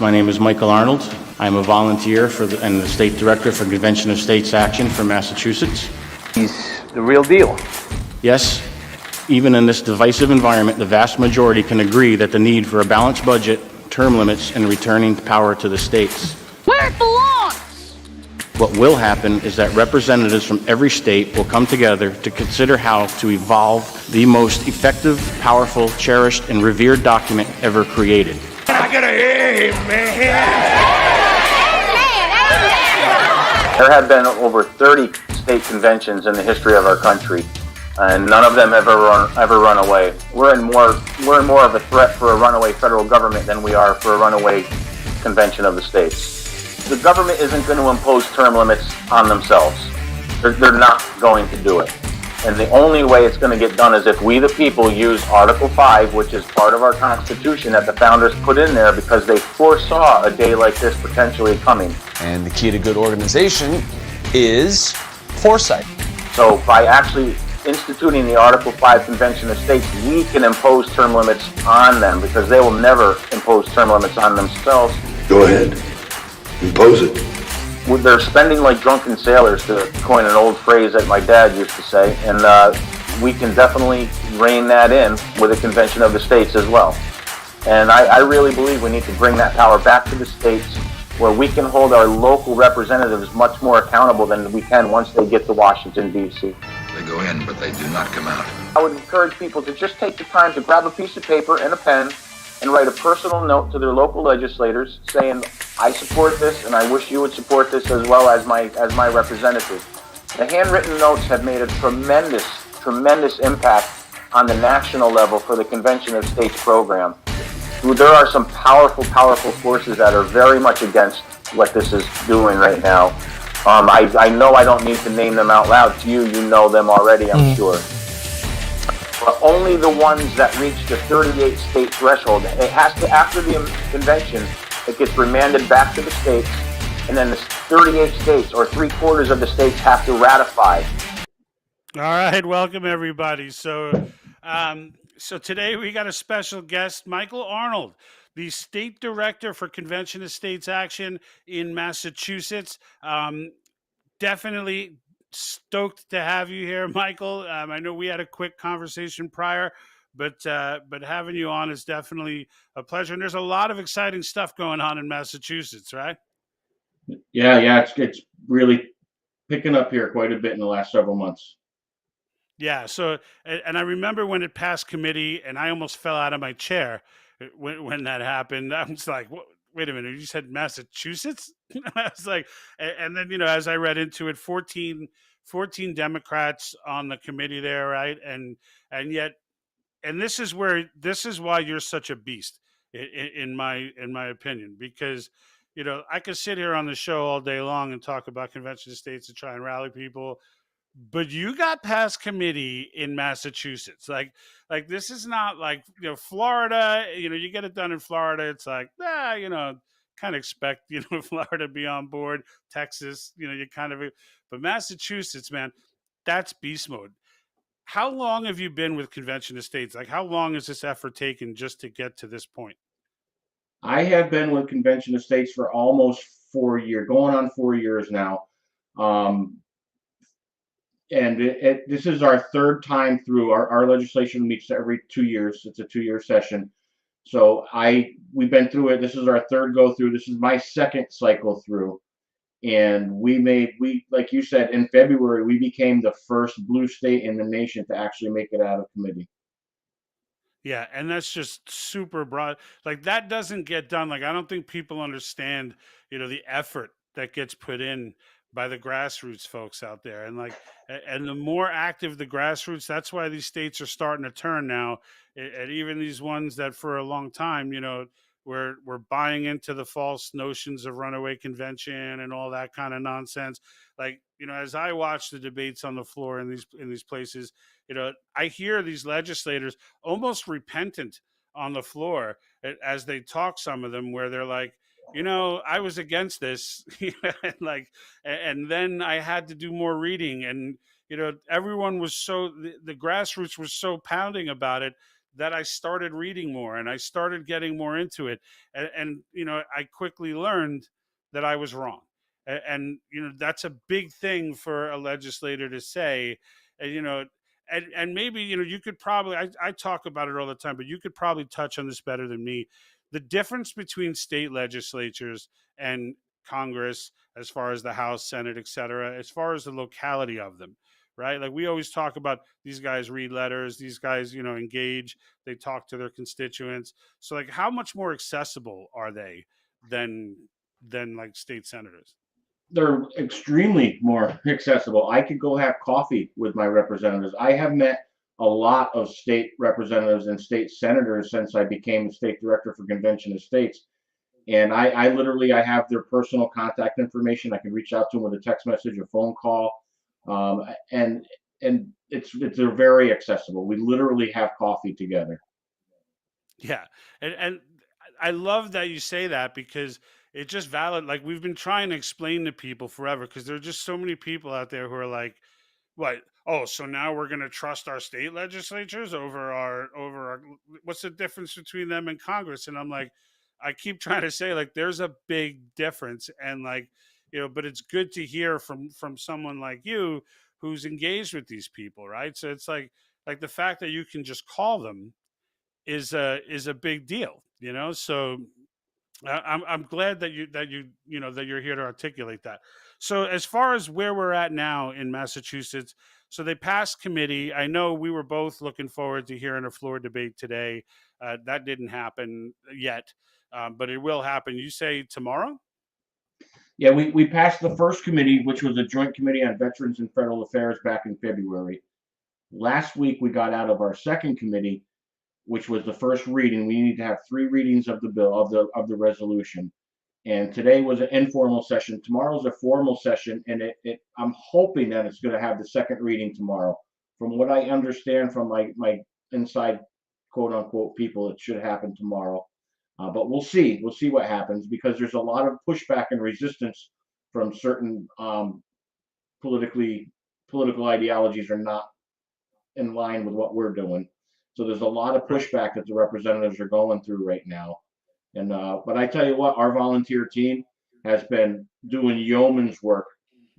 My name is Michal Arnold. I'm a volunteer and the State Director for Convention of States Action for Massachusetts. He's the real deal. Yes, even in this divisive environment, the vast majority can agree that the need for a balanced budget, term limits, and returning power to the states. Where it belongs! What will happen is that representatives from every state will come together to consider how to evolve the most effective, powerful, cherished, and revered document ever created. I gotta hear him, man. There have been over 30 state conventions in the history of our country, and none of them have ever run away. We're in more of a threat for a runaway federal government than we are for a runaway convention of the states. The government isn't going to impose term limits on themselves. They're not going to do it. And the only way it's going to get done is if we, the people, use Article 5, which is part of our Constitution that the founders put in there because they foresaw a day like this potentially coming. And the key to good organization is foresight. So by actually instituting the Article 5 Convention of States, we can impose term limits on them because they will never impose term limits on themselves. Go ahead. Impose it. They're spending like drunken sailors, to coin an old phrase that my dad used to say, and we can definitely rein that in with a convention of the states as well. And I really believe we need to bring that power back to the states where we can hold our local representatives much more accountable than we can once they get to Washington, D.C. They go in, but they do not come out. I would encourage people to just take the time to grab a piece of paper and a pen and write a personal note to their local legislators saying, I support this and I wish you would support this as well as my representative. The handwritten notes have made a tremendous impact on the national level for the Convention of States program. There are some powerful forces that are very much against what this is doing right now. I know I don't need to name them out loud to you. You know them already, I'm sure. But only the ones that reach the 38 state threshold. It has to, after the convention, it gets remanded back to the states, and then the 38 states, or 3/4 of the states, have to ratify. All right, welcome everybody. So today we got a special guest, Michal Arnold, the State Director for Convention of States Action in Massachusetts. Definitely stoked to have you here, Michal. I know we had a quick conversation prior, but having you on is definitely a pleasure. And there's a lot of exciting stuff going on in Massachusetts, right? Yeah, it's really picking up here quite a bit in the last several months. Yeah. So, and I remember when it passed committee, and I almost fell out of my chair when that happened. I was like, Wait a minute, you said Massachusetts?" I was like, and then as I read into it, 14 Democrats on the committee there, right? And yet, and this is why you're such a beast, in my opinion, because I could sit here on the show all day long and talk about convention of states and try and rally people, but you got past committee in Massachusetts. Like this is not like Florida. You get it done in Florida. It's like kind of expect Florida to be on board. Texas, you kind of, but Massachusetts, man, that's beast mode. How long have you been with Convention of States? Like, how long has this effort taken just to get to this point? I have been with Convention of States for almost 4 years, going on 4 years now. Um, and this is our third time through. Our legislation meets every 2 years. It's a 2-year session. So we've been through it. This is our third go through. This is my second cycle through. And we like you said, in February, we became the first blue state in the nation to actually make it out of committee. Yeah, and that's just super broad. Like that doesn't get done. Like I don't think people understand, the effort that gets put in by the grassroots folks out there. And and the more active the grassroots, that's why these states are starting to turn now. And even these ones that for a long time, we're buying into the false notions of runaway convention and all that kind of nonsense. Like, as I watch the debates on the floor in these places, I hear these legislators almost repentant on the floor as they talk, some of them, where they're like, I was against this, and and then I had to do more reading, and everyone was the grassroots was so pounding about it that I started reading more and I started getting more into it, and I quickly learned that I was wrong, and that's a big thing for a legislator to say, and and maybe you could probably, I talk about it all the time, but you could probably touch on this better than me. The difference between state legislatures and Congress, as far as the House, Senate, etc., as far as the locality of them, right? Like we always talk about, these guys read letters, these guys engage, they talk to their constituents. So like, how much more accessible are they than like state senators? They're extremely more accessible. I could go have coffee with my representatives. I have met a lot of state representatives and state senators since I became state director for Convention of States. And I literally, I have their personal contact information. I can reach out to them with a text message, a phone call. Um, and they're very accessible. We literally have coffee together. Yeah, and I love that you say that, because it just valid. Like we've been trying to explain to people forever, because there are just so many people out there who are like, "What? Oh, so now we're going to trust our state legislatures over our? What's the difference between them and Congress?" And I'm like, I keep trying to say, like, there's a big difference, and like, but it's good to hear from someone like you who's engaged with these people, right? So it's like the fact that you can just call them is a big deal, So I'm glad that that you're here to articulate that. So as far as where we're at now in Massachusetts, so they passed committee. I know we were both looking forward to hearing a floor debate today. That didn't happen yet, but it will happen. You say tomorrow? Yeah, we passed the first committee, which was a joint committee on veterans and federal affairs back in February. Last week, we got out of our second committee, which was the first reading. We need to have 3 readings of the bill, of the resolution. And today was an informal session. Tomorrow's a formal session, and I'm hoping that it's going to have the second reading tomorrow. From what I understand from my inside quote unquote people, it should happen tomorrow. But we'll see. We'll see what happens, because there's a lot of pushback and resistance from certain political ideologies are not in line with what we're doing. So there's a lot of pushback that the representatives are going through right now. And but I tell you what, our volunteer team has been doing yeoman's work,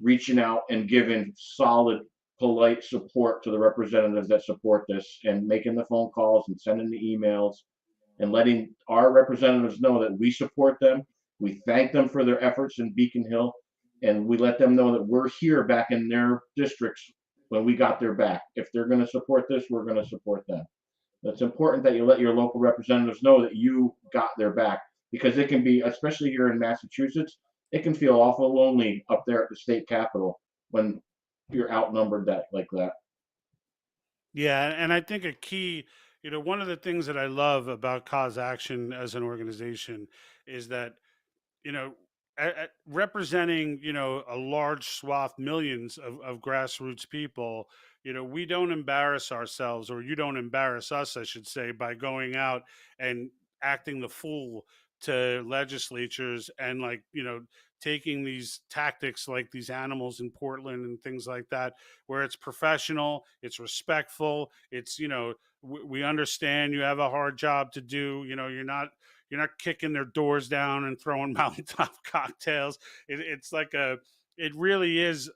reaching out and giving solid, polite support to the representatives that support this, and making the phone calls and sending the emails, and letting our representatives know that we support them. We thank them for their efforts in Beacon Hill, and we let them know that we're here back in their districts when we got their back. If they're going to support this, we're going to support them. It's important that you let your local representatives know that you got their back, because it can be, especially here in Massachusetts, it can feel awful lonely up there at the state capitol when you're outnumbered like that. Yeah, and I think a key, one of the things that I love about Cause Action as an organization is that, you know, representing, a large swath, millions of grassroots people, we don't embarrass ourselves, or you don't embarrass us, I should say, by going out and acting the fool to legislatures and, like, taking these tactics like these animals in Portland and things like that, where it's professional, it's respectful, it's, we understand you have a hard job to do, you're not kicking their doors down and throwing mountaintop cocktails. It's like it really is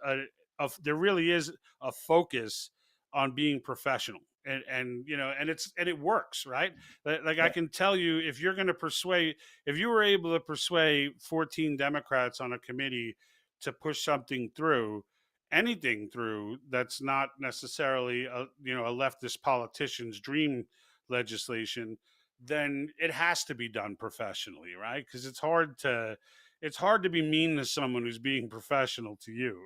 there really is a focus on being professional, and it works, right? Like, I can tell you, if you're going to persuade, if you were able to persuade 14 Democrats on a committee to push something through, anything through, that's not necessarily a leftist politician's dream legislation, then it has to be done professionally, right? Because it's hard to be mean to someone who's being professional to you,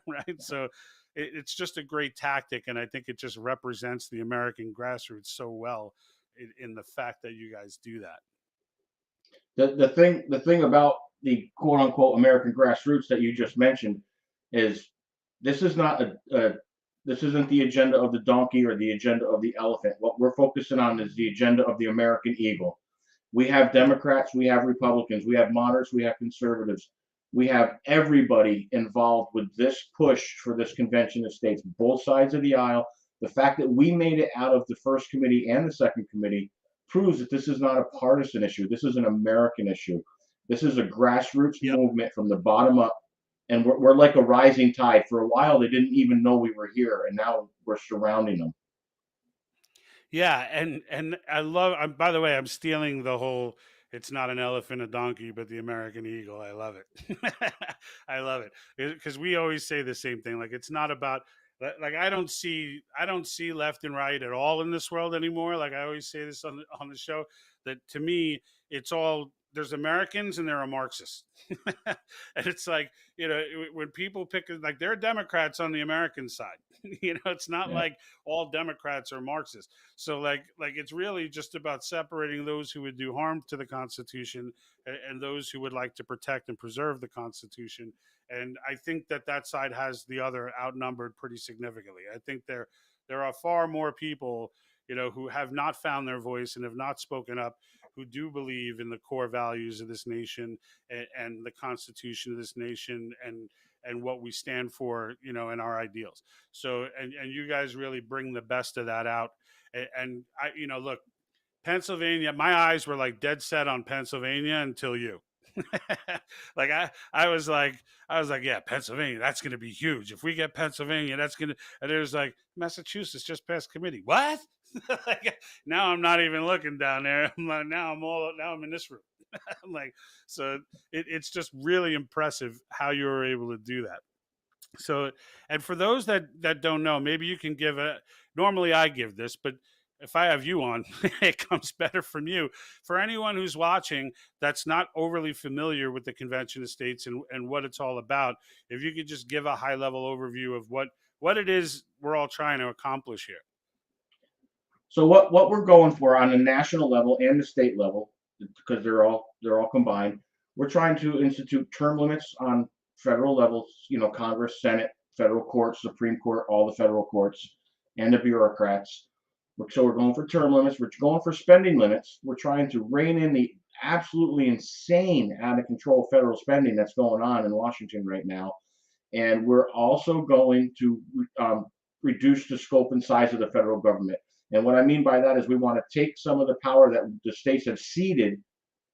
right? So it's just a great tactic, and I think it just represents the American grassroots so well in the fact that you guys do that. The thing about the quote unquote American grassroots that you just mentioned is this is not this isn't the agenda of the donkey or the agenda of the elephant. What we're focusing on is the agenda of the American eagle. We have Democrats, we have Republicans, we have moderates, we have conservatives. We have everybody involved with this push for this convention of states, both sides of the aisle. The fact that we made it out of the first committee and the second committee proves that this is not a partisan issue. This is an American issue. This is a grassroots movement from the bottom up. And we're like a rising tide. For a while, they didn't even know we were here, and now we're surrounding them. Yeah, and I love. By the way, I'm stealing the whole. It's not an elephant, a donkey, but the American eagle. I love it. I love it because we always say the same thing. Like, it's not about. Like, I don't see left and right at all in this world anymore. Like, I always say this on the show, that to me it's all, there's Americans and there are Marxists. And it's like, when people pick, like, there are Democrats on the American side. It's not like all Democrats are Marxists. So, like it's really just about separating those who would do harm to the Constitution and those who would like to protect and preserve the Constitution. And I think that side has the other outnumbered pretty significantly. I think there are far more people, who have not found their voice and have not spoken up, who do believe in the core values of this nation and the Constitution of this nation and what we stand for, and our ideals. So, and you guys really bring the best of that out. And I, look, Pennsylvania, my eyes were like dead set on Pennsylvania until you. Like, I was like, yeah, Pennsylvania, that's going to be huge. If we get Pennsylvania, that's going to, and there's like, Massachusetts just passed committee. What? Like, now I'm not even looking down there. I'm like, now I'm in this room. I'm like, so it's just really impressive how you were able to do that. So, and for those that don't know, maybe you can normally I give this, but if I have you on, it comes better from you. For anyone who's watching that's not overly familiar with the Convention of States and what it's all about, if you could just give a high level overview of what it is we're all trying to accomplish here. So what we're going for on the national level and the state level, because they're all combined, we're trying to institute term limits on federal levels, Congress, Senate, federal courts, Supreme Court, all the federal courts, and the bureaucrats. So we're going for term limits. We're going for spending limits. We're trying to rein in the absolutely insane, out of control federal spending that's going on in Washington right now. And we're also going to reduce the scope and size of the federal government. And what I mean by that is we want to take some of the power that the states have ceded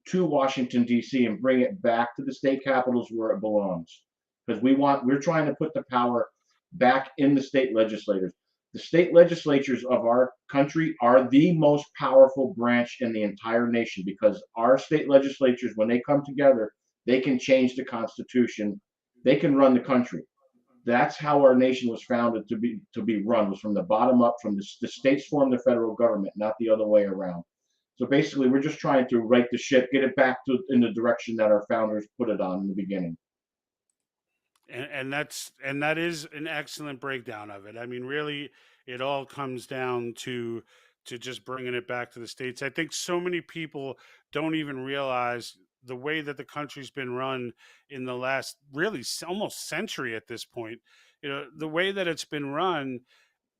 to Washington, D.C. and bring it back to the state capitals where it belongs. Because we're trying to put the power back in the state legislators. The state legislatures of our country are the most powerful branch in the entire nation, because our state legislatures, when they come together, they can change the Constitution. They can run the country. that's how our nation was founded to be run, was from the bottom up, from the states formed the federal government, not the other way around. So basically, we're just trying to right the ship, get it back to in the direction that our founders put it on in the beginning. And that is an excellent breakdown of it. I mean, really, it all comes down to just bringing it back to the states. I think so many people don't even realize the way that the country's been run in the last really almost century at this point. You know, the way that it's been run,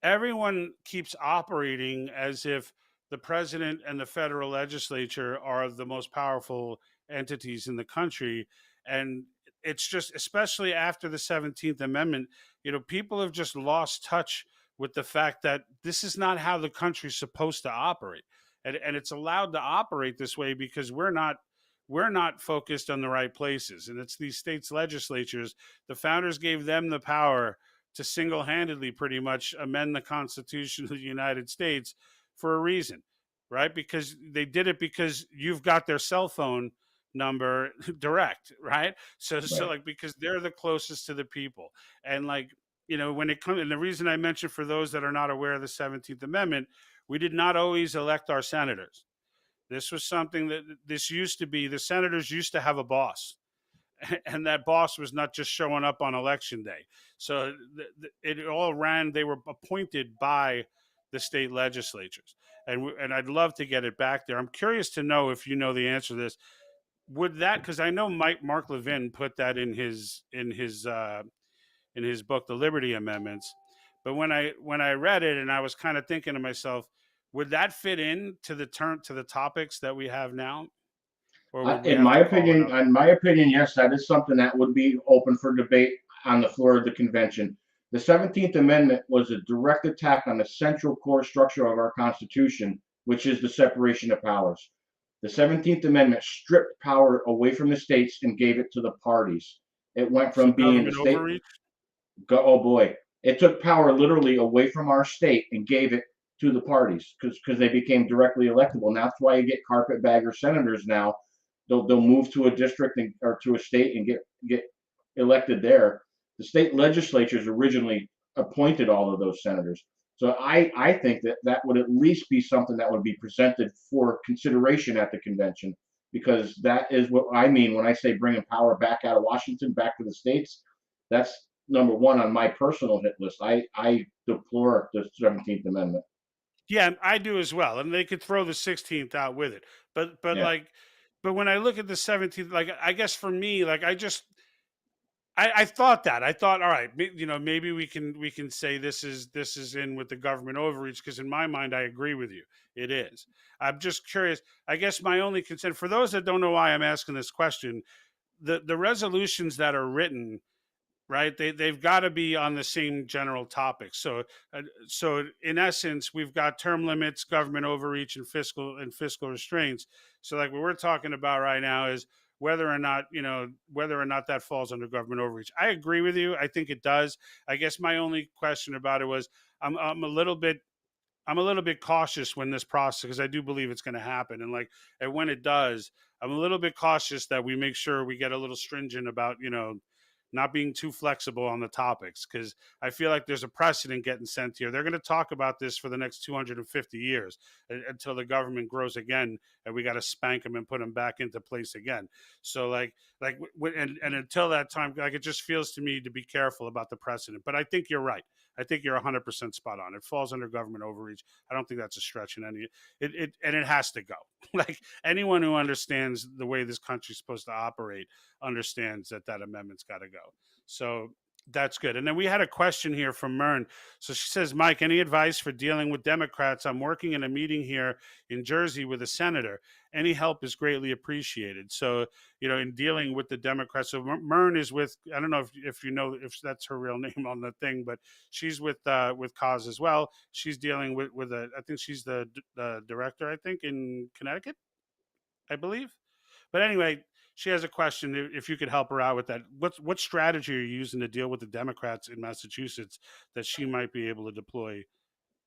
everyone keeps operating as if the president and the federal legislature are the most powerful entities in the country. And it's just, especially after the 17th Amendment, you know, people have just lost touch with the fact that this is not how the country's supposed to operate. And it's allowed to operate this way because we're not focused on the right places. And it's these states legislatures. The founders gave them the power to single-handedly pretty much amend the Constitution of the United States for a reason, right? Because they did it because you've got their cell phone number direct, right? So Right. like, because they're the closest to the people. And like, you know, when it comes, and the reason I mentioned, for those that are not aware of the 17th Amendment, we did not always elect our senators. This was something that this used to be, the senators used to have a boss, and that boss was not just showing up on election day. So it all ran, they were appointed by the state legislatures. And I'd love to get it back there. I'm curious to know if you know the answer to this. Would that, because I know Mark Levin put that in his book, The Liberty Amendments. But when I read it, and I was kind of thinking to myself, would that fit in to the topics that we have now, or would we In have my to call opinion, another? yes, that is something that would be open for debate on the floor of the convention. The 17th Amendment was a direct attack on the central core structure of our Constitution, which is the separation of powers. The 17th Amendment stripped power away from the states and gave it to the parties. It went So from being the government state. overreach. Oh boy, it took power literally away from our state and gave it to the parties because they became directly electable. And that's why you get carpetbagger senators now. They'll move to a district or to a state and get elected there. The state legislatures originally appointed all of those senators. So I think that would at least be something that would be presented for consideration at the convention, because that is what I mean when I say bringing power back out of Washington, back to the states. That's number one on my personal hit list. I deplore the 17th Amendment. Yeah, I do as well. And they could throw the 16th out with it. But Yeah. like, but when I look at the 17th, like, I guess for me, like, I thought that. I thought, all right, you know, maybe we can say this is in with the government overreach, because in my mind, I agree with you. It is. I'm just curious. I guess my only concern, for those that don't know why I'm asking this question, the resolutions that are written, right? They've got to be on the same general topics. So in essence, we've got term limits, government overreach, and fiscal restraints. So like what we're talking about right now is whether or not that falls under government overreach. I agree with you. I think it does. I guess my only question about it was, I'm a little bit cautious when this process, because I do believe it's going to happen, and when it does, I'm a little bit cautious that we make sure we get a little stringent about not being too flexible on the topics, because I feel like there's a precedent getting sent here. They're going to talk about this for the next 250 years until the government grows again, and we got to spank them and put them back into place again. So and until that time, like, it just feels to me to be careful about the precedent. But I think you're right. I think you're 100% spot on. It falls under government overreach. I don't think that's a stretch in any. It has to go. Like, anyone who understands the way this country's supposed to operate understands that amendment's got to go. So that's good. And then we had a question here from Mern. So she says, Mike, any advice for dealing with Democrats? I'm working in a meeting here in Jersey with a senator. Any help is greatly appreciated. So, in dealing with the Democrats, so Mern is with, I don't know if you know if that's her real name on the thing, but she's with COS as well. She's dealing with I think she's the director, I think, in Connecticut, I believe. But anyway, she has a question. If you could help her out with that, what strategy are you using to deal with the Democrats in Massachusetts that she might be able to deploy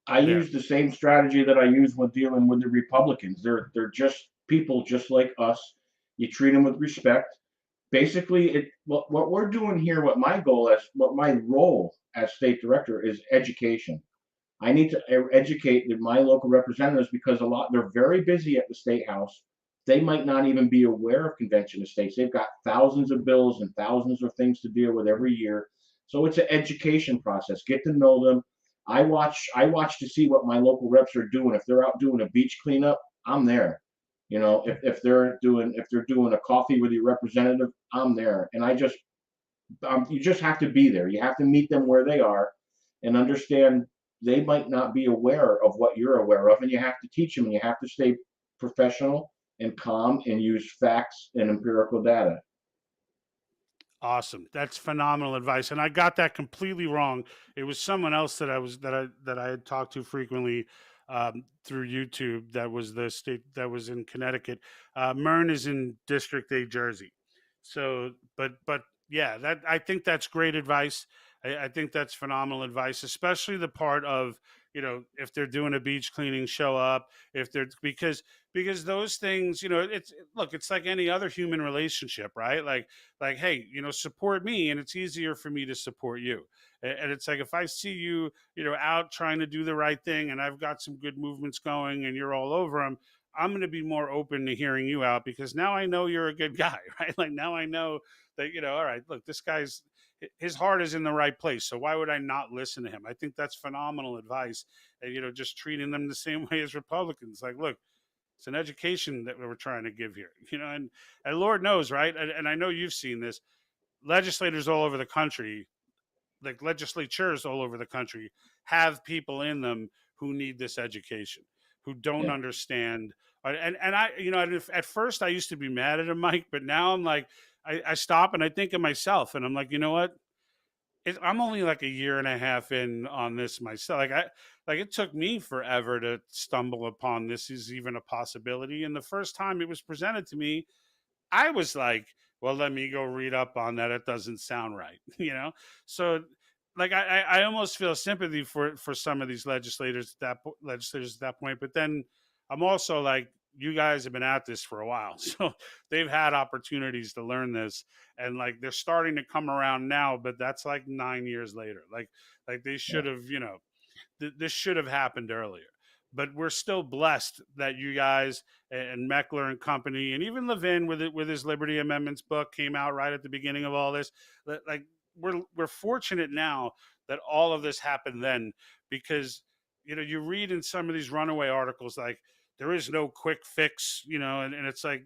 I there? use the same strategy that I use when dealing with the Republicans. They're just people just like us. You treat them with respect. basically, what we're doing here, what my role as state director is education. I need to educate my local representatives because they're very busy at the state house. They might not even be aware of convention estates. They've got thousands of bills and thousands of things to deal with every year. So it's an education process. Get to know them. I watch to see what my local reps are doing. If they're out doing a beach cleanup, I'm there. If they're doing a coffee with your representative, I'm there. And you just have to be there. You have to meet them where they are and understand they might not be aware of what you're aware of, and you have to teach them, and you have to stay professional and calm and use facts and empirical data. Awesome. That's phenomenal advice. And I got that completely wrong. It was someone else that I had talked to frequently through YouTube. That was the state that was in Connecticut. Mern is in District 8, Jersey. So, but yeah, that I think that's great advice. I think that's phenomenal advice, especially the part of, if they're doing a beach cleaning, show up. If they're because those things, it's like any other human relationship, right? Like, hey, support me, and it's easier for me to support you. And it's like, if I see you, out trying to do the right thing, and I've got some good movements going, and you're all over them, I'm going to be more open to hearing you out, because now I know you're a good guy, right? Like, now I know that, all right, look, this guy's, his heart is in the right place. So why would I not listen to him? I think that's phenomenal advice. And, just treating them the same way as Republicans. Like, look, it's an education that we're trying to give here, and Lord knows, right? And I know you've seen this. Legislators all over the country, like legislatures all over the country, have people in them who need this education, who don't Yeah. understand. And I, at first I used to be mad at him, Mike, but now I'm like, I stop and I think of myself, and I'm like, you know what? I'm only like a year and a half in on this myself. Like it took me forever to stumble upon this is even a possibility. And the first time it was presented to me, I was like, well, let me go read up on that. It doesn't sound right, So, like, I almost feel sympathy for some of these legislators at that point. But then I'm also like, you guys have been at this for a while, so they've had opportunities to learn this, and like they're starting to come around now. But that's like 9 years later. Like they should have, this should have happened earlier. But we're still blessed that you guys and Meckler and company, and even Levin with his Liberty Amendments book came out right at the beginning of all this. Like we're fortunate now that all of this happened then, because you read in some of these runaway articles like there is no quick fix, and it's like,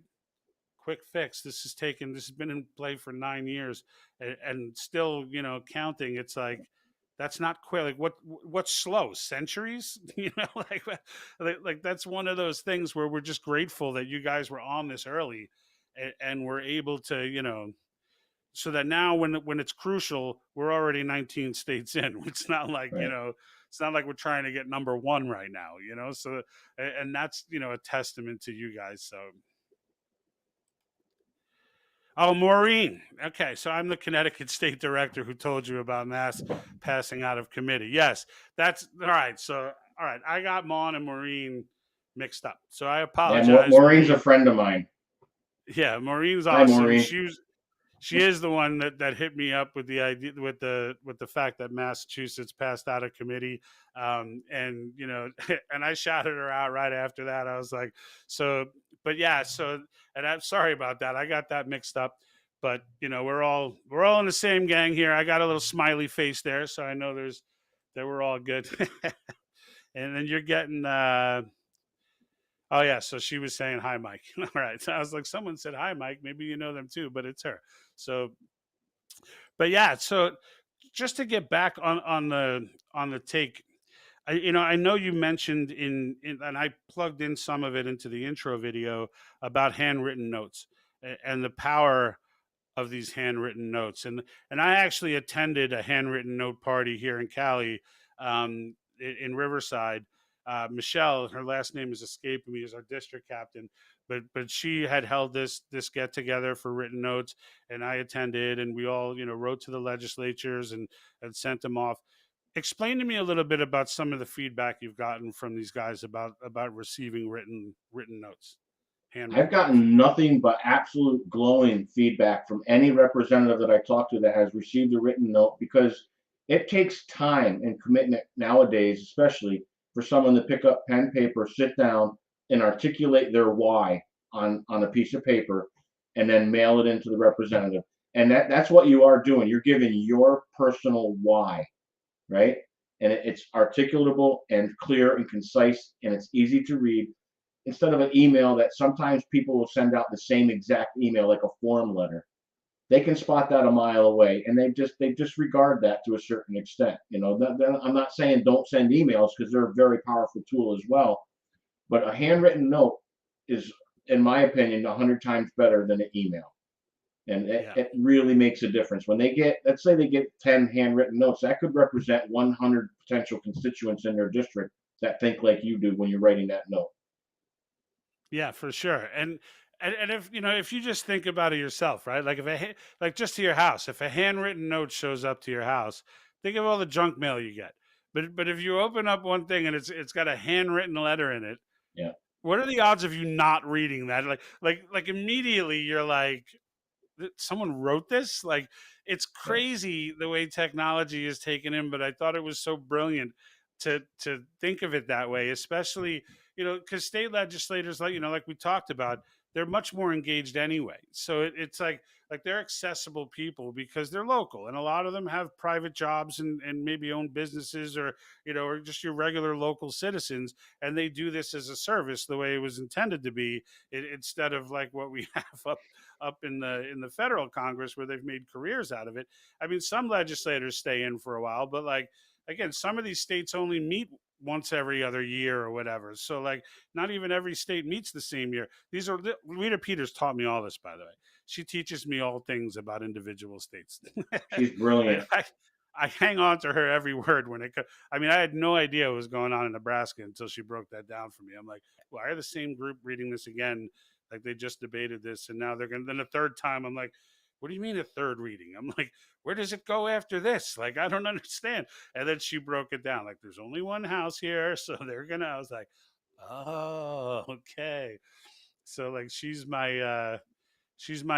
quick fix. This has been in play for 9 years, and still, counting. It's like, that's not quick. Like, what's slow? Centuries? Like that's one of those things where we're just grateful that you guys were on this early, and we're able to, so that now when it's crucial, we're already 19 states in. It's not like, Right. it's not like we're trying to get number one right now, So, and that's, a testament to you guys. So, oh, Maureen. Okay, so I'm the Connecticut State Director who told you about mass passing out of committee. Yes, that's all right. So, all right, I got Maughan and Maureen mixed up. So I Yeah, apologize. Maureen's a friend of mine. Yeah, Maureen's Hi, awesome. Maureen. She is the one that hit me up with the idea, with the fact that Massachusetts passed out of committee, and and I shouted her out right after that. I was like, so, but yeah, so, and I'm sorry about that. I got that mixed up, but we're all in the same gang here. I got a little smiley face there, so I know that we're all good. And then you're getting. Oh yeah, so she was saying hi, Mike. All right, so I was like, someone said hi, Mike. Maybe you know them too, but it's her. So, but yeah, so just to get back on the take, I know you mentioned and I plugged in some of it into the intro video about handwritten notes and the power of these handwritten notes. And I actually attended a handwritten note party here in Cali, in Riverside. Michelle, her last name is escaping me, is our district captain, but she had held this get together for written notes, and I attended, and we all wrote to the legislatures and sent them off. Explain to me a little bit about some of the feedback you've gotten from these guys about receiving written notes, I've gotten nothing but absolute glowing feedback from any representative that I talk to that has received a written note, because it takes time and commitment nowadays, especially for someone to pick up pen, paper, sit down, and articulate their why on a piece of paper, and then mail it into the representative. And that's what you are doing. You're giving your personal why, right? And it's articulatable and clear and concise, and it's easy to read, instead of an email that sometimes people will send out the same exact email, like a form letter. They can spot that a mile away, and they disregard that to a certain extent. You know, I'm not saying don't send emails, because they're a very powerful tool as well, but a handwritten note is, in my opinion, 100 times better than an email. And it really makes a difference. When they get, let's say they get 10 handwritten notes, that could represent 100 potential constituents in their district that think like you do when you're writing that note. Yeah, for sure. And if you know, if you just think about it yourself, right? Like if like just to your house, if a handwritten note shows up to your house, think of all the junk mail you get. But if you open up one thing and it's got a handwritten letter in it, Yeah. what are the odds of you not reading that? Like immediately you're like, someone wrote this? Like, it's crazy the way technology is taken in, but I thought it was so brilliant to think of it that way, especially, you know, because state legislators, like, you know, like we talked about, they're much more engaged anyway. So it's like they're accessible people because they're local, and a lot of them have private jobs and maybe own businesses, or you know, or just your regular local citizens, and they do this as a service the way it was intended to be, instead of like what we have up in the federal Congress, where they've made careers out of it. I mean, some legislators stay in for a while, but like, again, some of these states only meet once every other year or whatever. So like, not even every state meets the same year. These are, Rita Peters taught me all this, by the way. She teaches me all things about individual states. She's brilliant. I hang on to her every word when it comes. I mean, I had no idea what was going on in Nebraska until she broke that down for me. I'm like, why are the same group reading this again? Like, they just debated this, and now they're going to, then a third time, I'm like, what do you mean a third reading? I'm like, where does it go after this? Like, I don't understand. And then she broke it down. Like, there's only one house here. So they're going to, I was like, oh, okay. So like, she's my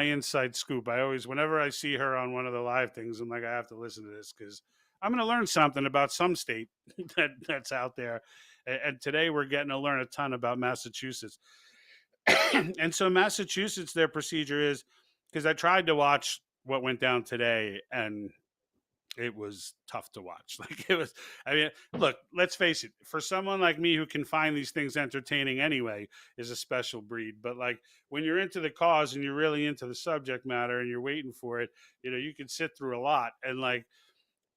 inside scoop. I always, whenever I see her on one of the live things, I'm like, I have to listen to this, because I'm going to learn something about some state that's out there. And today we're getting to learn a ton about Massachusetts. And so Massachusetts, their procedure is, because I tried to watch what went down today, and it was tough to watch. Like, it was, I mean, look, let's face it, for someone like me who can find these things entertaining anyway, is a special breed. But like, when you're into the cause and you're really into the subject matter and you're waiting for it, you know, you can sit through a lot. And like,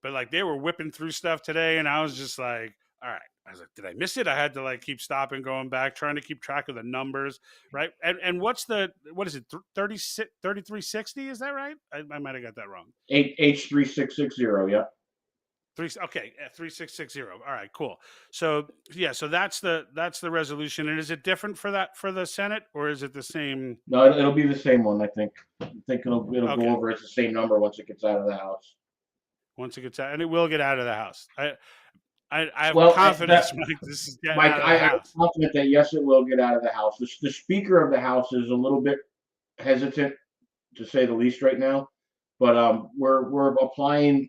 but like, they were whipping through stuff today, and I was just like, all right. I was like, did I miss it? I had to like keep stopping, going back, trying to keep track of the numbers, right? And what is it, 3360? Is that right? I might have got that wrong. H3660, yeah. 3660. All right, cool. So yeah, so that's the resolution. And is it different for the Senate, or is it the same? No, it'll be the same one, I think. I think it'll Okay. go over as the same number once it gets out of the House. Once it gets out, and it will get out of the House. I have confidence, Mike. This is getting out of the House. I'm confident that yes, it will get out of the House. The Speaker of the House is a little bit hesitant, to say the least, right now. But we're applying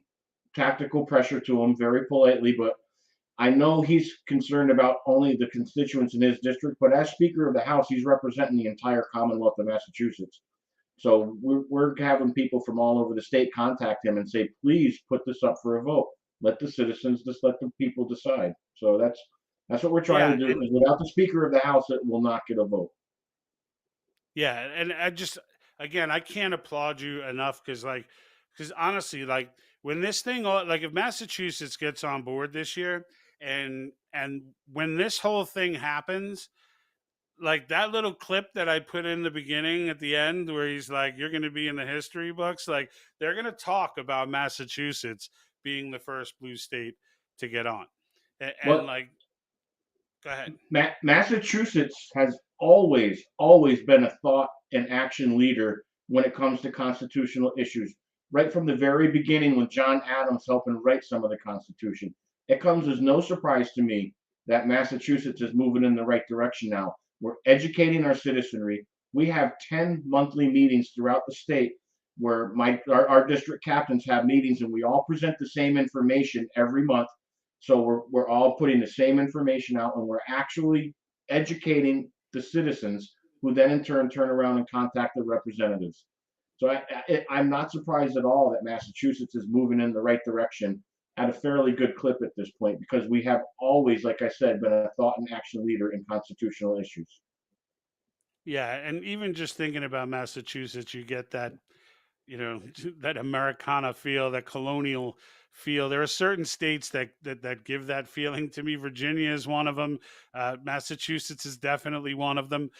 tactical pressure to him very politely. But I know he's concerned about only the constituents in his district. But as Speaker of the House, he's representing the entire Commonwealth of Massachusetts. So we're having people from all over the state contact him and say, please put this up for a vote. Let the citizens, just let the people decide. So that's what we're trying to do. Is without the Speaker of the House, it will not get a vote. Yeah, and I just, again, I can't applaud you enough, because honestly, like, when this thing, like, if Massachusetts gets on board this year, and when this whole thing happens, like that little clip that I put in the beginning at the end, where he's like, you're going to be in the history books, like, they're going to talk about Massachusetts being the first blue state to get on. And like, go ahead. Massachusetts has always been a thought and action leader when it comes to constitutional issues. Right from the very beginning, when John Adams helped write some of the Constitution, it comes as no surprise to me that Massachusetts is moving in the right direction now. We're educating our citizenry. We have 10 monthly meetings throughout the state where our district captains have meetings, and we all present the same information every month. So we're all putting the same information out, and we're actually educating the citizens, who then in turn around and contact the representatives. So I'm not surprised at all that Massachusetts is moving in the right direction at a fairly good clip at this point, because we have always, like I said, been a thought and action leader in constitutional issues. Yeah, and even just thinking about Massachusetts, you get that, that Americana feel, that colonial feel. There are certain states that give that feeling to me. Virginia is one of them. Massachusetts is definitely one of them,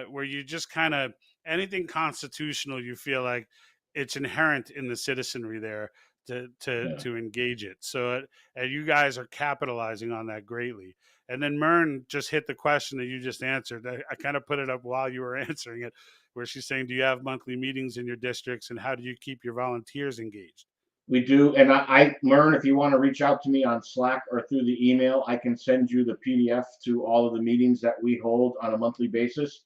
where you just kind of anything constitutional, you feel like it's inherent in the citizenry there Yeah. to engage it. So, and you guys are capitalizing on that greatly. And then Mern just hit the question that you just answered. I kind of put it up while you were answering it, where she's saying, do you have monthly meetings in your districts, and how do you keep your volunteers engaged? We do, and Mern, if you want to reach out to me on Slack or through the email, I can send you the PDF to all of the meetings that we hold on a monthly basis.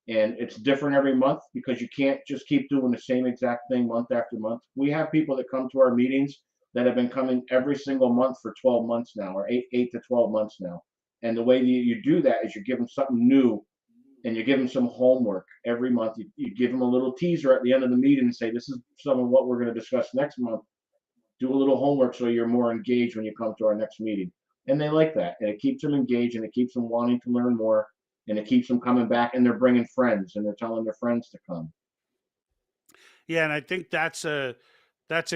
And it's different every month, because you can't just keep doing the same exact thing month after month. We have people that come to our meetings that have been coming every single month for 12 months now, or eight to 12 months now. And the way that you do that is you give them something new, and you give them some homework every month. You give them a little teaser at the end of the meeting and say, this is some of what we're going to discuss next month. Do a little homework so you're more engaged when you come to our next meeting. And they like that. And it keeps them engaged, and it keeps them wanting to learn more, and it keeps them coming back, and they're bringing friends, and they're telling their friends to come. Yeah, and I think that's a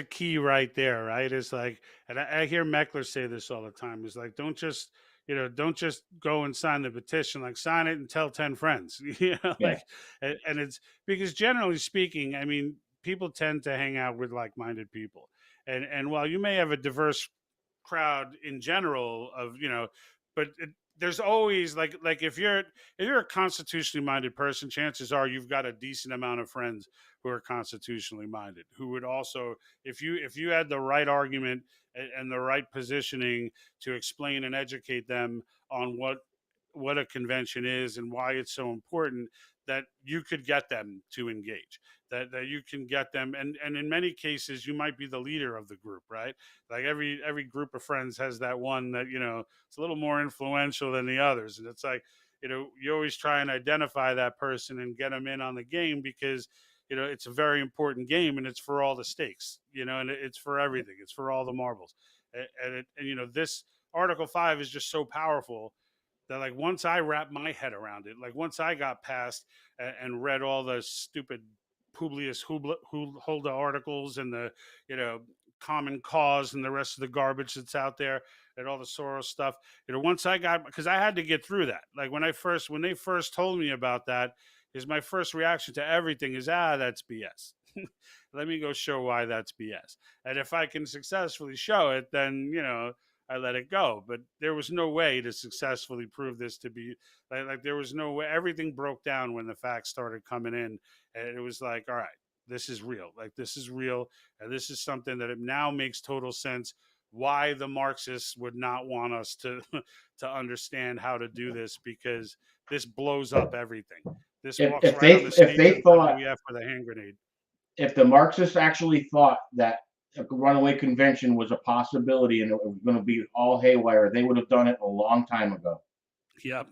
key right there, right? Is like, and I hear Meckler say this all the time. Is like, don't just go and sign the petition. Like, sign it and tell 10 friends. Yeah. And it's because generally speaking, I mean, people tend to hang out with like-minded people, and while you may have a diverse crowd in general of but there's always like if you're a constitutionally minded person, chances are you've got a decent amount of friends who are constitutionally minded, who would also, if you had the right argument and the right positioning to explain and educate them on what a convention is and why it's so important, that you could get them to engage, that you can get them, and in many cases you might be the leader of the group, right? Like every group of friends has that one that it's a little more influential than the others, and it's like, you always try and identify that person and get them in on the game, because it's a very important game, and it's for all the stakes, and it's for everything, it's for all the marbles. And this Article 5 is just so powerful that, like, once I wrapped my head around it, like once I got past and read all the stupid Publius Hulda articles and the you know Common Cause and the rest of the garbage that's out there and all the Soros stuff, once I got, because I had to get through that. Like when they first told me about that, is my first reaction to everything is, that's BS. Let me go show why that's BS. And if I can successfully show it, then I let it go. But there was no way to successfully prove this to be like there was no way. Everything broke down when the facts started coming in, and it was like, all right, this is real. Like, this is real, and this is something that it now makes total sense why the Marxists would not want us to to understand how to do this, because this blows up everything. This walks If right they on the if stage they of thought WEF with a hand grenade. if the Marxists actually thought that a runaway convention was a possibility and it was going to be all haywire, they would have done it a long time ago. Yep.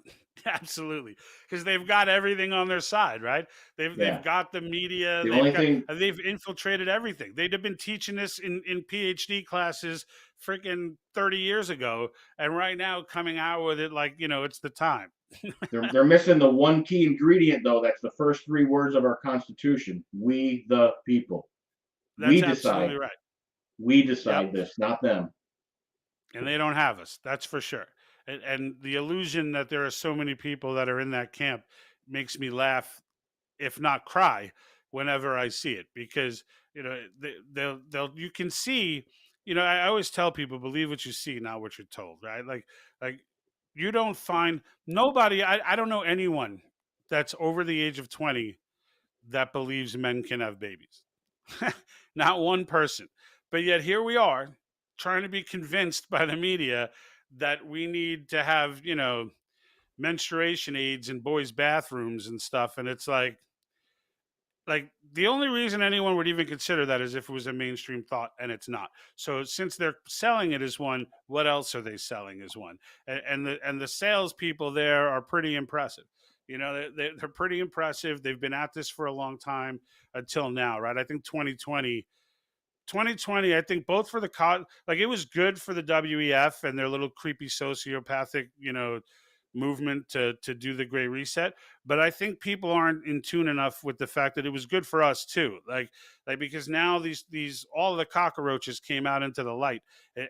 Absolutely, because they've got everything on their side, right? They've Yeah. got the media. The only thing, They've infiltrated everything. They'd have been teaching this in PhD classes freaking 30 years ago, and right now coming out with it like it's the time. they're missing the one key ingredient, though. That's the first three words of our Constitution: "We the people." We That's decide. absolutely right. We Yep. decide this, not them. And they don't have us. That's for sure. And the illusion that there are so many people that are in that camp makes me laugh, if not cry, whenever I see it, because they'll you can see. I always tell people, believe what you see, not what you're told, right? Like you don't find nobody. I don't know anyone that's over the age of 20 that believes men can have babies. Not one person. But yet here we are trying to be convinced by the media that we need to have, menstruation aids in boys' bathrooms and stuff, and it's like the only reason anyone would even consider that is if it was a mainstream thought, and it's not. So since they're selling it as one, what else are they selling as one? And the salespeople there are pretty impressive. You know, they're pretty impressive. They've been at this for a long time until now, right? I think 2020, I think both for the like it was good for the WEF and their little creepy sociopathic, movement to do the Great Reset. But I think people aren't in tune enough with the fact that it was good for us too. Like because now these all the cockroaches came out into the light,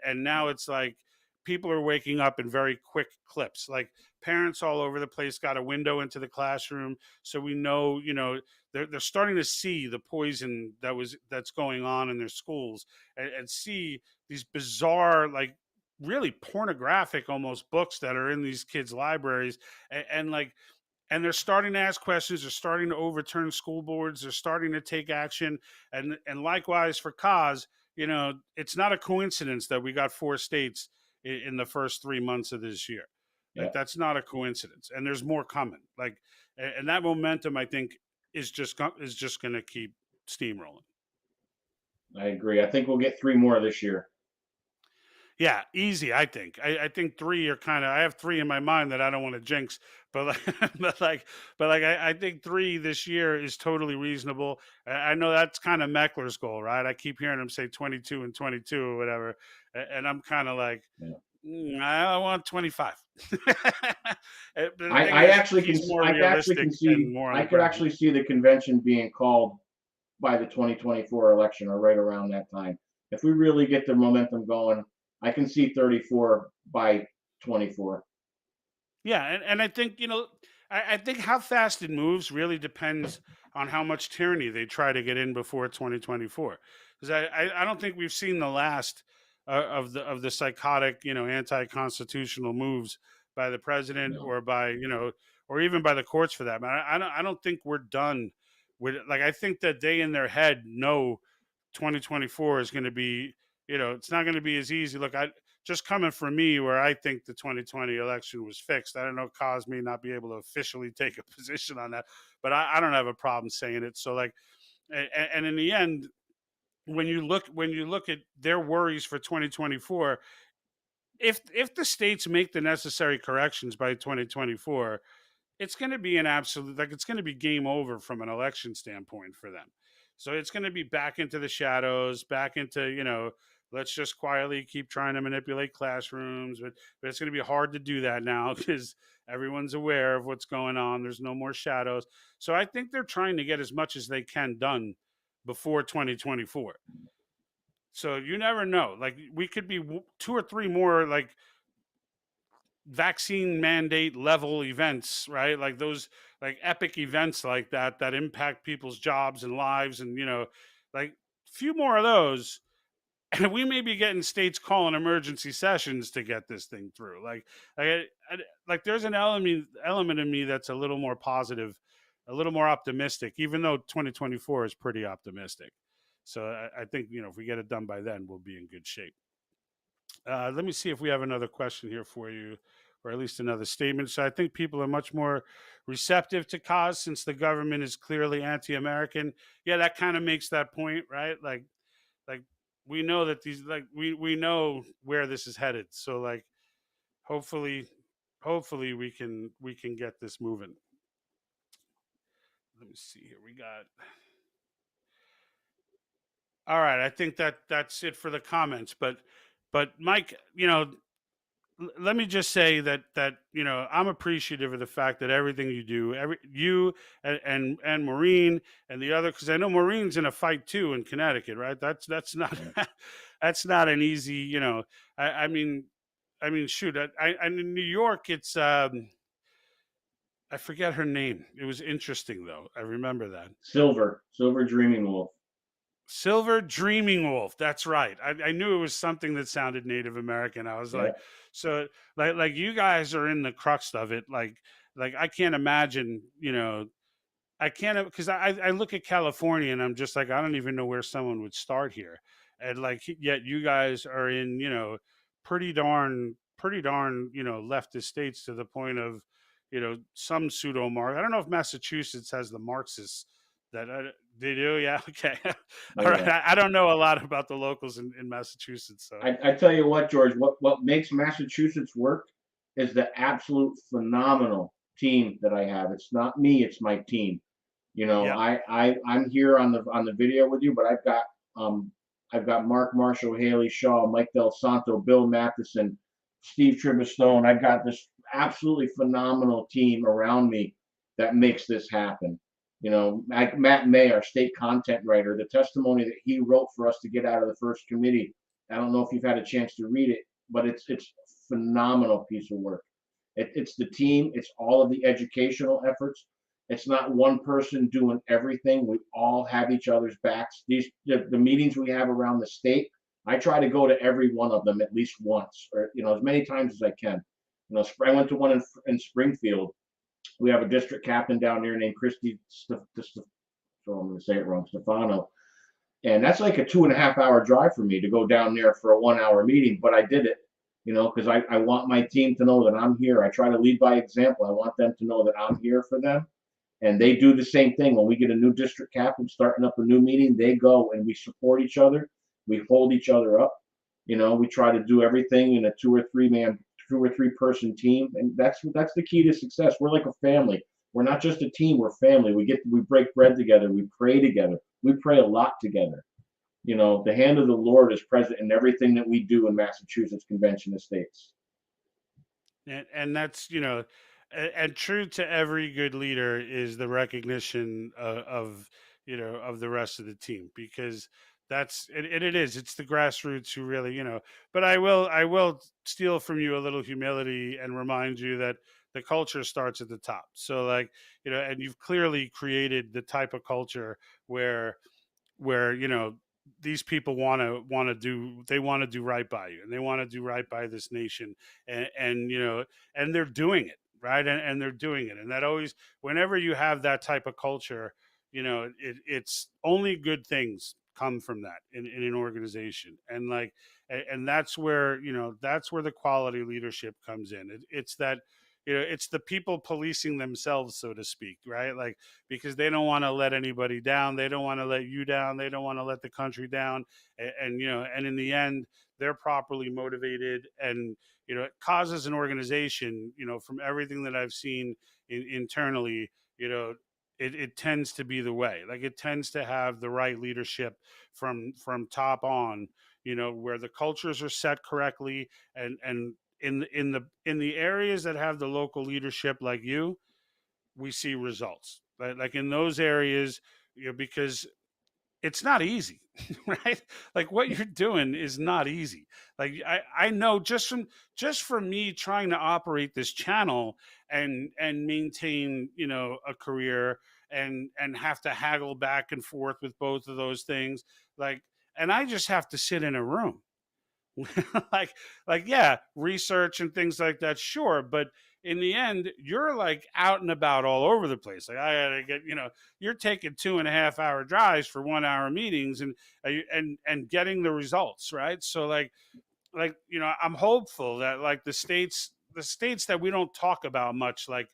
and now it's like people are waking up in very quick clips. Like parents all over the place got a window into the classroom, so we know, they're starting to see the poison that's going on in their schools, and see these bizarre, like really pornographic almost books that are in these kids' libraries, and like and they're starting to ask questions, they're starting to overturn school boards, they're starting to take action. And likewise for cause, it's not a coincidence that we got 4 states in the first 3 months of this year. Yeah. Like that's not a coincidence, and there's more coming. Like, and that momentum, I think, is just going to keep steamrolling. I agree. I think we'll get 3 more this year. Yeah, easy. I think. I think 3 are kind of. I have 3 in my mind that I don't want to jinx, but like, I think 3 this year is totally reasonable. I know that's kind of Meckler's goal, right? I keep hearing him say 22 and 22 or whatever, and I'm kind of like, I want 25. I actually can see I could actually see the convention being called by the 2024 election or right around that time. If we really get the momentum going, I can see 34 by 24. Yeah, and I think I think how fast it moves really depends on how much tyranny they try to get in before 2024. Because I don't think we've seen the last of the psychotic, anti-constitutional moves by the president, No. or by or even by the courts for that matter. I don't think we're done with it. Like I think that they in their head know 2024 is going to be, it's not going to be as easy. Look, I just coming from me, where I think the 2020 election was fixed. I don't know, caused me not be able to officially take a position on that, but I don't have a problem saying it. So like, and in the end, when you look at their worries for 2024, if the states make the necessary corrections by 2024, it's going to be an absolute, like it's going to be game over from an election standpoint for them. So it's going to be back into the shadows, back into, let's just quietly keep trying to manipulate classrooms. But it's going to be hard to do that now because everyone's aware of what's going on. There's no more shadows. So I think they're trying to get as much as they can done before 2024. So you never know. Like we could be 2 or 3 more like vaccine mandate level events, right? Like those like epic events like that impact people's jobs and lives, and like few more of those, and we may be getting states calling emergency sessions to get this thing through. Like there's an element in me that's a little more positive, a little more optimistic, even though 2024 is pretty optimistic. So I think if we get it done by then, we'll be in good shape. Let me see if we have another question here for you, or at least another statement. So I think people are much more receptive to cause since the government is clearly anti-American. Yeah, that kind of makes that point, right? Like we know that we know where this is headed. So like hopefully we can get this moving. Let me see here. We got. All right, I think that's it for the comments. But Mike, let me just say that I'm appreciative of the fact that everything you do, you and Maureen and the other, because I know Maureen's in a fight too in Connecticut, right? That's not that's not an easy, I mean, shoot, in New York, it's I forget her name. It was interesting though. I remember that. Silver Dreaming Wolf. Silver Dreaming Wolf. That's right. I knew it was something that sounded Native American. I was like, so like you guys are in the crux of it. Like I can't imagine, I can't, because I look at California and I'm just like, I don't even know where someone would start here. And like, yet you guys are in, pretty darn, leftist states to the point of, some pseudo Mark. I don't know if Massachusetts has the Marxists that they do. Yeah. Okay. Oh, All right. yeah. I don't know a lot about the locals in Massachusetts. So I tell you what, George, what makes Massachusetts work is the absolute phenomenal team that I have. It's not me, it's my team. yeah. I'm here on the video with you, but um I've got Mark Marshall, Haley Shaw, Mike Del Santo, Bill Matheson, Steve Tribistone. I've got this absolutely phenomenal team around me that makes this happen. Matt May, our state content writer, the testimony that he wrote for us to get out of the first committee. I don't know if you've had a chance to read it, but it's a phenomenal piece of work. It's the team. It's all of the educational efforts. It's not one person doing everything. We all have each other's backs. The meetings we have around the state, I try to go to every one of them at least once, or as many times as I can. I went to one in Springfield. We have a district captain down there named Christy. So I'm going to say it wrong, Stefano. And that's like a 2.5 hour drive for me to go down there for a 1 hour meeting, but I did it, because I want my team to know that I'm here. I try to lead by example. I want them to know that I'm here for them. And they do the same thing. When we get a new district captain starting up a new meeting, they go and we support each other. We hold each other up. We try to do everything in a 2 or 3 person team. And that's the key to success. We're like a family. We're not just a team, we're family. We break bread together, we pray together. We pray a lot together. The hand of the Lord is present in everything that we do in Massachusetts Convention of States. And that's and true to every good leader is the recognition of the rest of the team, because it's the grassroots who really but I will steal from you a little humility and remind you that the culture starts at the top. So like and you've clearly created the type of culture where these people want to do right by you, and they want to do right by this nation, and they're doing it right, and they're doing it, and that always, whenever you have that type of culture, it's only good things come from that in an organization. And like and that's where the quality leadership comes in. It's that it's the people policing themselves, so to speak, right? Like, because they don't want to let anybody down, they don't want to let you down, they don't want to let the country down, and in the end, they're properly motivated, and it causes an organization, from everything that I've seen internally, it tends to be the way. Like, it tends to have the right leadership from top on, where the cultures are set correctly, and in the areas that have the local leadership like you, we see results. Like in those areas, because it's not easy, right? Like, what you're doing is not easy. Like, I know just from me trying to operate this channel and maintain, a career, and have to haggle back and forth with both of those things. Like, and I just have to sit in a room. like yeah, research and things like that, sure, but in the end, you're like out and about all over the place. Like, I gotta get, you're taking 2.5 hour drives for 1 hour meetings, and getting the results, right? So I'm hopeful that, like, the states that we don't talk about much, like,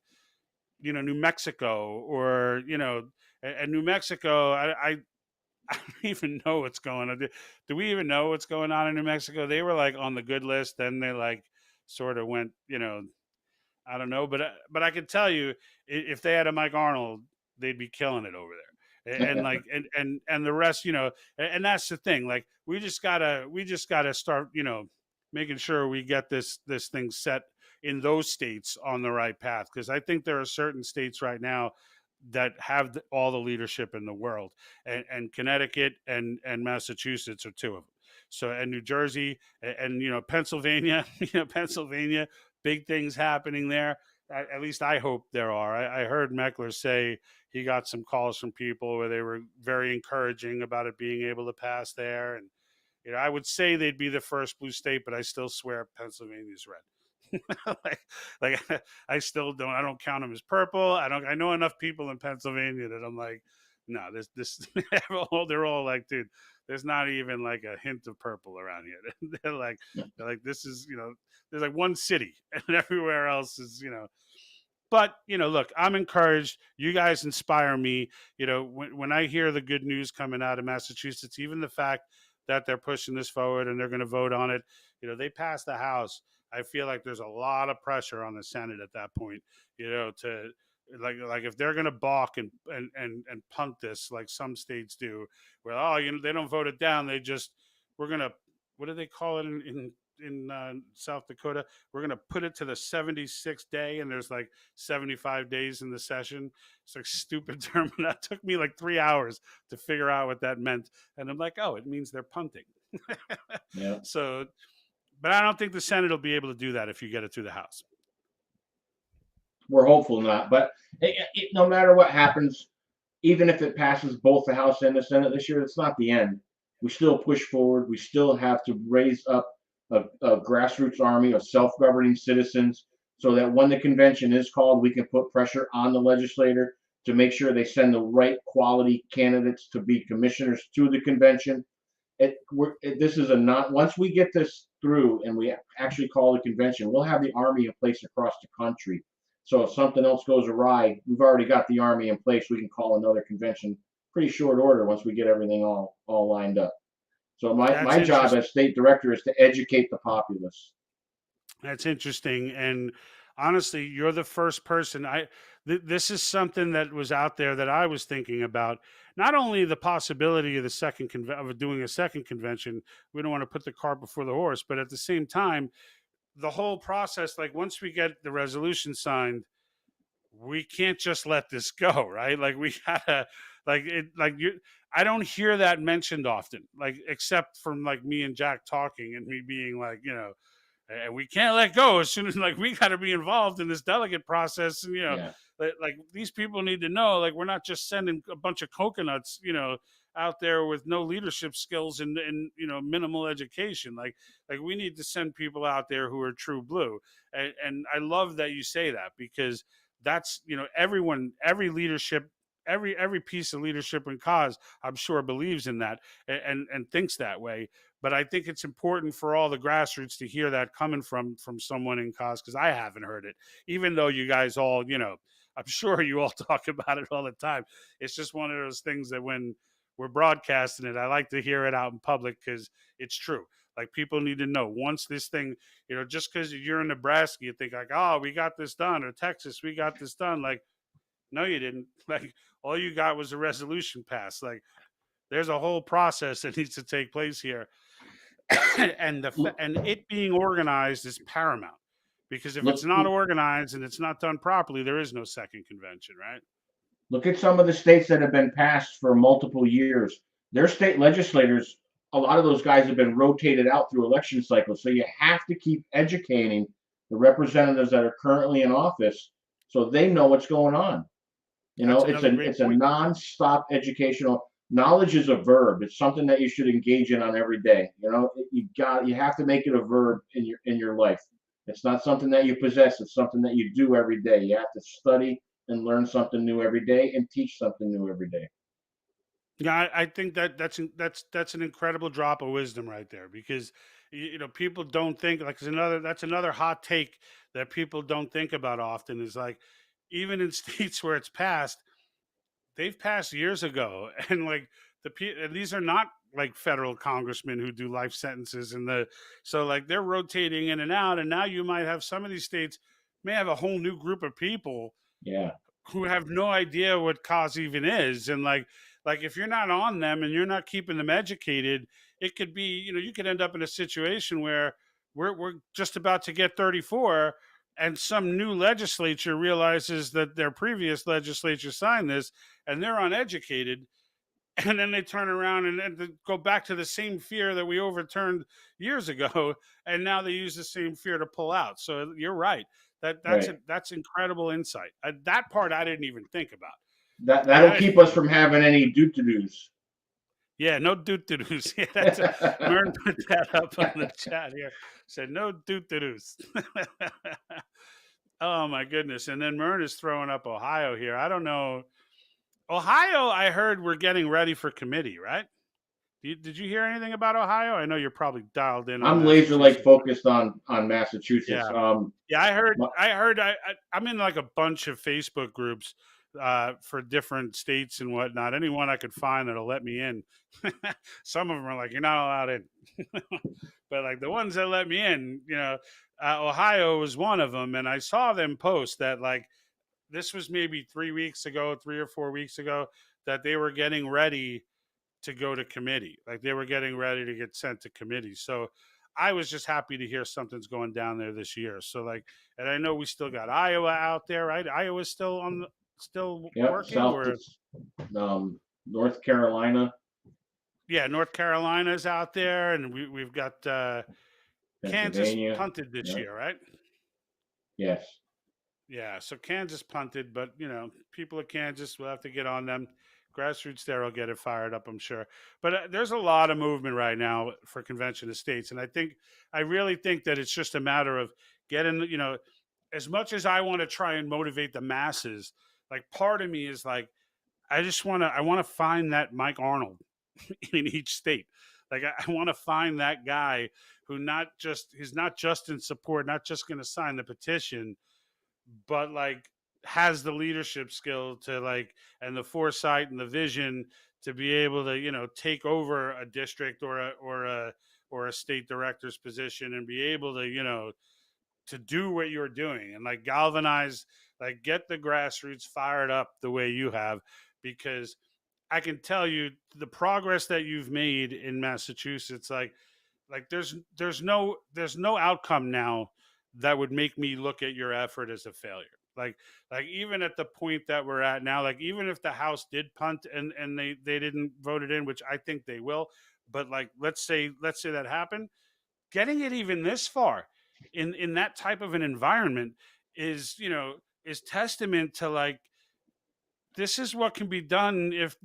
New Mexico, or and New Mexico, I don't even know what's going on. Do we even know what's going on in New Mexico? They were like on the good list, then they like sort of went, I don't know, but I can tell you, if they had a Mike Arnold, they'd be killing it over there. And like and the rest, and that's the thing. Like, we just gotta start, making sure we get this thing set in those states on the right path, because I think there are certain states right now that have all the leadership in the world, and Connecticut and Massachusetts are two of them. So, and New Jersey, and Pennsylvania, Pennsylvania, big things happening there. At least I hope there are. I heard Meckler say he got some calls from people where they were very encouraging about it being able to pass there. And I would say they'd be the first blue state, but I still swear Pennsylvania's red. like I still don't. I don't count them as purple. I know enough people in Pennsylvania that I'm like, no, this they're all like, dude, there's not even like a hint of purple around here. They're like, this is, there's like one city, and everywhere else is, But look, I'm encouraged. You guys inspire me. When I hear the good news coming out of Massachusetts, even the fact that they're pushing this forward and they're going to vote on it, they passed the House. I feel like there's a lot of pressure on the Senate at that point, to like if they're going to balk and punt this like some states do, where they don't vote it down, we're going to, what do they call it in South Dakota? We're going to put it to the 76th day, and there's like 75 days in the session. It's like stupid term. That took me like 3 hours to figure out what that meant. And I'm like, oh, it means they're punting. Yeah. So, but I don't think the Senate will be able to do that if you get it through the House. We're hopeful not, but no matter what happens, even if it passes both the House and the Senate this year, it's not the end. We still push forward. We still have to raise up a grassroots army of self-governing citizens so that when the convention is called, we can put pressure on the legislator to make sure they send the right quality candidates to be commissioners to the convention. This is once we get this through and we actually call the convention, we'll have the army in place across the country. So if something else goes awry, we've already got the army in place. We can call another convention pretty short order once we get everything all lined up. So my job as state director is to educate the populace. That's interesting. And honestly, you're the first person. This is something that was out there that I was thinking about. Not only the possibility of of doing a second convention. We don't want to put the cart before the horse, but at the same time, the whole process, like once we get the resolution signed, we can't just let this go, right? Like we gotta, I don't hear that mentioned often, like except from like me and Jack talking and me being like, and we can't let go as soon as like we got to be involved in this delegate process, and Yeah. like these people need to know, like we're not just sending a bunch of coconuts, out there with no leadership skills and minimal education. Like we need to send people out there who are true blue, and I love that you say that, because that's every leadership, every piece of leadership in cause, I'm sure, believes in that and thinks that way. But I think it's important for all the grassroots to hear that coming from someone in cause, because I haven't heard it, even though you guys all, I'm sure you all talk about it all the time. It's just one of those things that when we're broadcasting it, I like to hear it out in public, because it's true. Like people need to know, once this thing, just because you're in Nebraska, you think like, oh, we got this done, or Texas, we got this done. Like, no, you didn't. Like, all you got was a resolution passed. Like, there's a whole process that needs to take place here, and it being organized is paramount. Because if it's not organized and it's not done properly, there is no second convention, right? Look at some of the states that have been passed for multiple years. Their state legislators, a lot of those guys have been rotated out through election cycles. So you have to keep educating the representatives that are currently in office so they know what's going on. It's a nonstop educational. Knowledge is a verb. It's something that you should engage in on every day. You have to make it a verb in your life. It's not something that you possess. It's something that you do every day. You have to study and learn something new every day and teach something new every day. Yeah, I think that's an incredible drop of wisdom right there, because people don't think, like, that's another hot take that people don't think about often, is like, even in states where it's passed, they've passed years ago, and like and these are not like federal congressmen who do life sentences, so like they're rotating in and out, and now you might have some of these states may have a whole new group of people, Yeah, who have no idea what COS even is, and like if you're not on them and you're not keeping them educated, it could be, you could end up in a situation where we're just about to get 34, and some new legislature realizes that their previous legislature signed this, and they're uneducated, and then they turn around and they go back to the same fear that we overturned years ago, and now they use the same fear to pull out. So you're right. That's incredible insight. That part I didn't even think about. That'll keep us from having any doo-to-doos. Yeah, no doot-to-doos. Yeah, Mern put that up on the chat here. Said no doot-to-doos. Oh my goodness. And then Mern is throwing up Ohio here. I don't know. Ohio, I heard we're getting ready for committee, right? Did you hear anything about Ohio? I know you're probably dialed in on I'm laser like Massachusetts. focused on Massachusetts. Yeah. Yeah, I heard. My- I'm in like a bunch of Facebook groups for different states and whatnot. Anyone I could find that'll let me in. Some of them are like, "You're not allowed in," but like the ones that let me in, Ohio was one of them, and I saw them post that like this was maybe 3 weeks ago, 3 or 4 weeks ago, that they were getting ready to go to committee. Like they were getting ready to get sent to committee. So I was just happy to hear something's going down there this year. So like, and I know we still got Iowa out there, right? Iowa's still still Yep, working, or North Carolina, yeah, North Carolina's out there, and we've got Kansas Pennsylvania. punted this Yep. year, right? Yes. Yeah, so Kansas punted, but people of Kansas will have to get on them. Grassroots there will get it fired up, I'm sure. But there's a lot of movement right now for convention of states, and I really think that it's just a matter of getting, as much as I want to try and motivate the masses, like part of me is like, I want to find that Mike Arnold in each state. Like I want to find that guy he's not just in support, not just going to sign the petition, but like has the leadership skill to like and the foresight and the vision to be able to take over a district or a state director's position and be able to to do what you're doing and like galvanize, like get the grassroots fired up the way you have, because I can tell you the progress that you've made in Massachusetts, like there's no outcome now that would make me look at your effort as a failure. Like even at the point that we're at now, like even if the House did punt and they didn't vote it in, which I think they will, but like let's say that happened, getting it even this far in that type of an environment is is testament to like this is what can be done if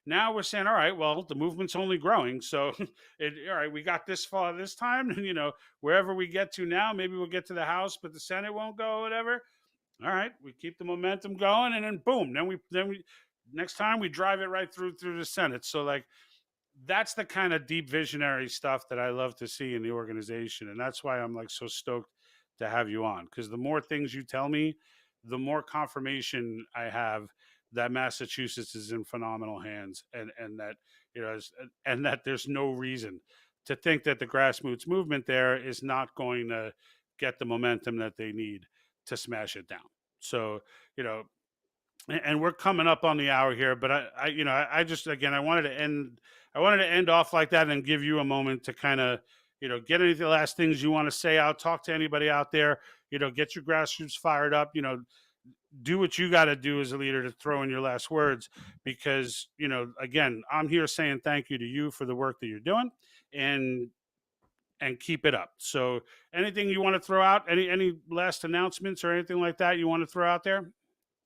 now we're saying all right, well, the movement's only growing, so all right, we got this far this time, and wherever we get to now, maybe we'll get to the House but the Senate won't go or whatever. All right, we keep the momentum going, and then boom, then we next time we drive it right through the Senate. So like that's the kind of deep visionary stuff that I love to see in the organization. And that's why I'm like so stoked to have you on, because the more things you tell me, the more confirmation I have that Massachusetts is in phenomenal hands, and that and that there's no reason to think that the grassroots movement there is not going to get the momentum that they need to smash it down. So, you know, and we're coming up on the hour here, but I just again I wanted to end off like that and give you a moment to kind of get any of the last things you want to say out, talk to anybody out there, get your grassroots fired up, do what you got to do as a leader to throw in your last words, because again, I'm here saying thank you to you for the work that you're doing, and keep it up. So anything you want to throw out, any last announcements or anything like that you want to throw out there?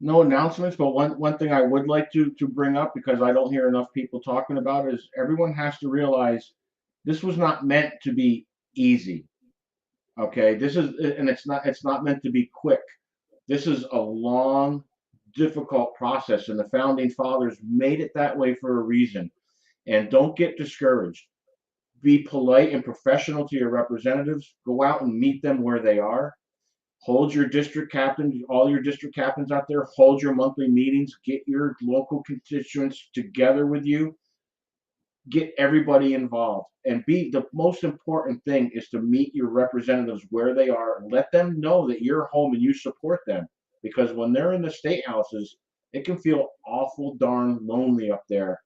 No announcements, but one thing I would like to bring up, because I don't hear enough people talking about it, is everyone has to realize this was not meant to be easy. Okay, and it's not meant to be quick. This is a long, difficult process, and the founding fathers made it that way for a reason. And don't get discouraged. Be polite and professional to your representatives. Go out and meet them where they are. Hold your district captains, all your district captains out there, hold your monthly meetings, get your local constituents together with you, get everybody involved. And the most important thing is to meet your representatives where they are and let them know that you're home and you support them. Because when they're in the state houses, it can feel awful darn lonely up there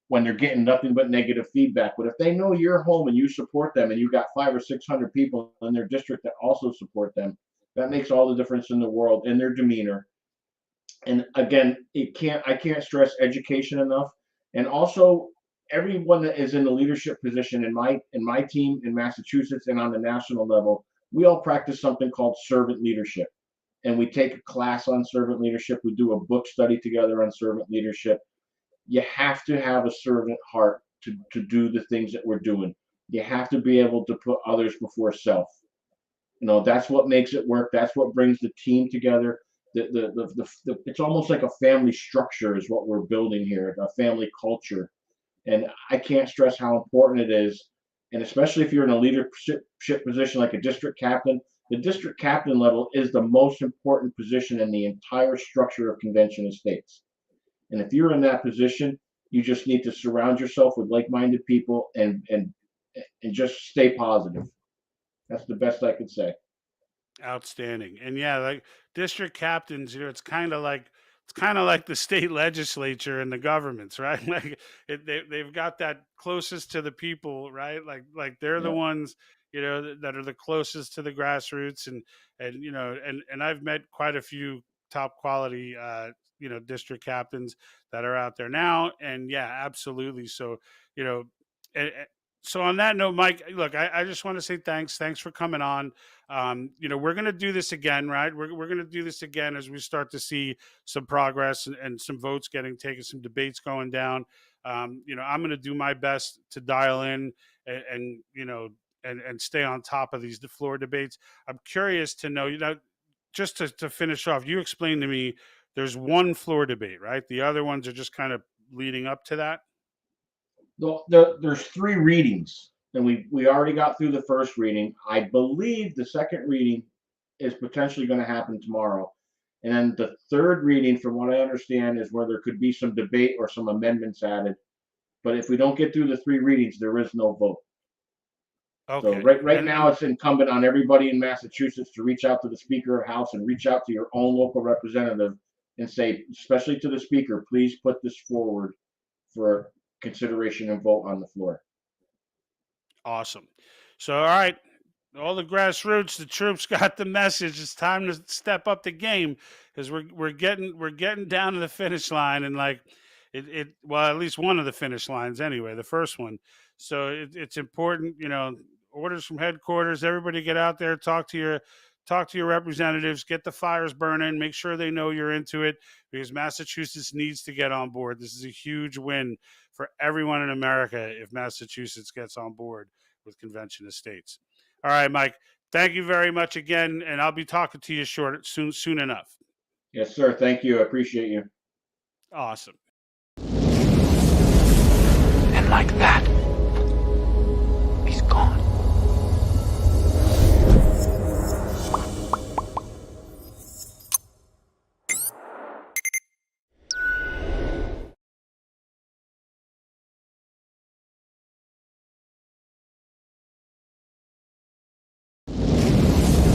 when they're getting nothing but negative feedback. But if they know you're home and you support them, and you got 500 or 600 people in their district that also support them, that makes all the difference in the world in their demeanor. And again, I can't stress education enough. And also, everyone that is in the leadership position in my team in Massachusetts and on the national level, we all practice something called servant leadership. And we take a class on servant leadership. We do a book study together on servant leadership. You have to have a servant heart to do the things that we're doing. You have to be able to put others before self. That's what makes it work. That's what brings the team together. It's almost like a family structure is what we're building here, a family culture. And I can't stress how important it is. And especially if you're in a leadership position like a district captain, the district captain level is the most important position in the entire structure of convention of states. And if you're in that position, you just need to surround yourself with like-minded people and just stay positive. That's the best I could say. Outstanding. And yeah, like district captains, it's kind of like the state legislature and the governments, right? Like they've got that closest to the people, right? Like they're the Yeah. ones, that are the closest to the grassroots, and I've met quite a few top quality, district captains that are out there now. And yeah, absolutely. So, you know, and, so on that note, Mike, look, I just want to say thanks. Thanks for coming on. We're going to do this again, right? We're going to do this again as we start to see some progress and some votes getting taken, some debates going down. I'm going to do my best to dial in and stay on top of these floor debates. I'm curious to know, just to finish off, you explained to me there's one floor debate, right? The other ones are just kind of leading up to that. There's 3 readings, and we already got through the first reading. I believe the second reading is potentially going to happen tomorrow. And then the third reading, from what I understand, is where there could be some debate or some amendments added. But if we don't get through the 3 readings, there is no vote. Okay. So right now, it's incumbent on everybody in Massachusetts to reach out to the Speaker of House and reach out to your own local representative and say, especially to the Speaker, please put this forward for consideration and vote on the floor. Awesome. So, all right, all the grassroots, the troops got the message. It's time to step up the game because we're getting down to the finish line, and like well, at least one of the finish lines anyway, the first one. So it's important, orders from headquarters. Everybody get out there, talk to your representatives, get the fires burning, make sure they know you're into it, because Massachusetts needs to get on board. This is a huge win for everyone in America if Massachusetts gets on board with Convention of States. All right, Mike, thank you very much again, and I'll be talking to you soon enough. Yes, sir. Thank you. I appreciate you. Awesome. And like that,